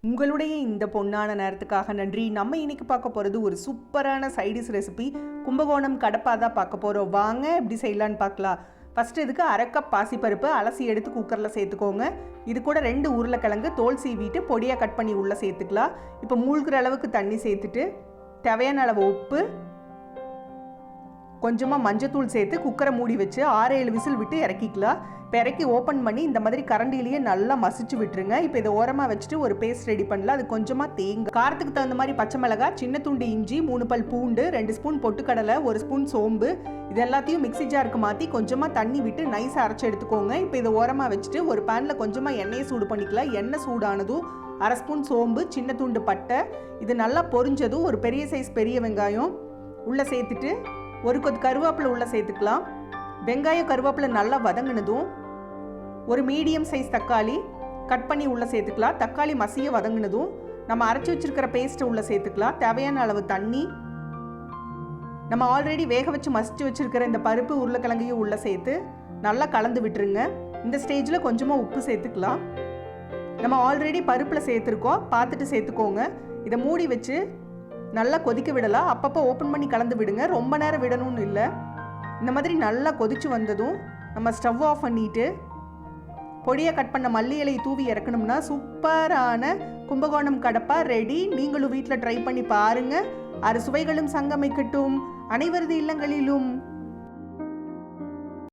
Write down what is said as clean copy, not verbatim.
உங்களுடைய இந்த பொன்னான நேரத்துக்காக நன்றி. நம்ம இன்னைக்கு பார்க்க போகிறது ஒரு சூப்பரான சைடிஷ் ரெசிபி. கும்பகோணம் கடப்பா தான் பார்க்க போகிறோம். வாங்க எப்படி செய்யலான்னு பார்க்கலாம். ஃபஸ்ட்டு இதுக்கு அரை கப் பாசிப்பருப்பு அலசி எடுத்து குக்கரில் சேர்த்துக்கோங்க. இது கூட 2 உருளைக்கிழங்கு தோல் சீவிட்டு பொடியாக கட் பண்ணி உள்ளே சேர்த்துக்கலாம். இப்போ மூழ்கிற அளவுக்கு தண்ணி சேர்த்துட்டு தேவையான அளவு உப்பு, கொஞ்சமாக மஞ்சத்தூள் சேர்த்து குக்கரை மூடி வச்சு 6-7 விசில் விட்டு இறக்கிக்கலாம். இப்போ இறக்கி ஓப்பன் பண்ணி இந்த மாதிரி கரண்டிலேயே நல்லா மசிச்சு விட்டுருங்க. இப்போ இதை ஓரமாக வச்சுட்டு ஒரு பேஸ்ட் ரெடி பண்ணலாம். அது கொஞ்சமாக தேங்காய், காரத்துக்கு தகுந்த மாதிரி பச்சை மிளகாய், சின்ன துண்டு இஞ்சி, 3 பல் பூண்டு, 2 ஸ்பூன் பொட்டுக்கடலை, 1 ஸ்பூன் சோம்பு, இது எல்லாத்தையும் மிக்ஸி ஜாருக்கு மாற்றி கொஞ்சமாக தண்ணி விட்டு நைஸாக அரைச்சி எடுத்துக்கோங்க. இப்போ இதை ஓரமாக வச்சுட்டு ஒரு பேனில் கொஞ்சமாக எண்ணெயை சூடு பண்ணிக்கலாம். எண்ணெய் சூடானதும் 1/2 ஸ்பூன் சோம்பு, சின்ன துண்டு பட்டை, இது நல்லா பொரிஞ்சதும் ஒரு பெரிய சைஸ் பெரிய வெங்காயம் உள்ளே சேர்த்துட்டு ஒரு கொத்து கருவேப்பிலை உள்ளே சேர்த்துக்கலாம். வெங்காயம் கருவேப்பிலை நல்லா வதங்கினதும் ஒரு மீடியம் சைஸ் தக்காளி கட் பண்ணி உள்ளே சேர்த்துக்கலாம். தக்காளி மசிய வதங்கினதும் நம்ம அரைச்சி வச்சிருக்கிற பேஸ்ட்டை உள்ளே சேர்த்துக்கலாம். தேவையான அளவு தண்ணி, நம்ம ஆல்ரெடி வேக வச்சு மசிச்சு வச்சுருக்கிற இந்த பருப்பு உருளைக்கிழங்கையும் உள்ளே சேர்த்து நல்லா கலந்து விட்டுருங்க. இந்த ஸ்டேஜில் கொஞ்சமாக உப்பு சேர்த்துக்கலாம். நம்ம ஆல்ரெடி பருப்பில் சேர்த்துருக்கோம், பார்த்துட்டு சேர்த்துக்கோங்க. இதை மூடி வச்சு நல்லா கொதிக்க விடலாம். அப்பப்போ ஓப்பன் பண்ணி கலந்து விடுங்க, ரொம்ப நேரம் விடணும்னு இல்லை. இந்த மாதிரி நல்லா கொதிச்சு வந்ததும் நம்ம ஸ்டவ் ஆஃப் பண்ணிவிட்டு பொடியை கட் பண்ண மல்லி இலையை தூவி இறக்கணும்னா சூப்பரான கும்பகோணம் கடப்பா ரெடி. நீங்களும் வீட்டில் ட்ரை பண்ணி பாருங்கள். அறுசுவைகளும் சங்கமிக்கட்டும். அனைவரது இல்லங்களிலும்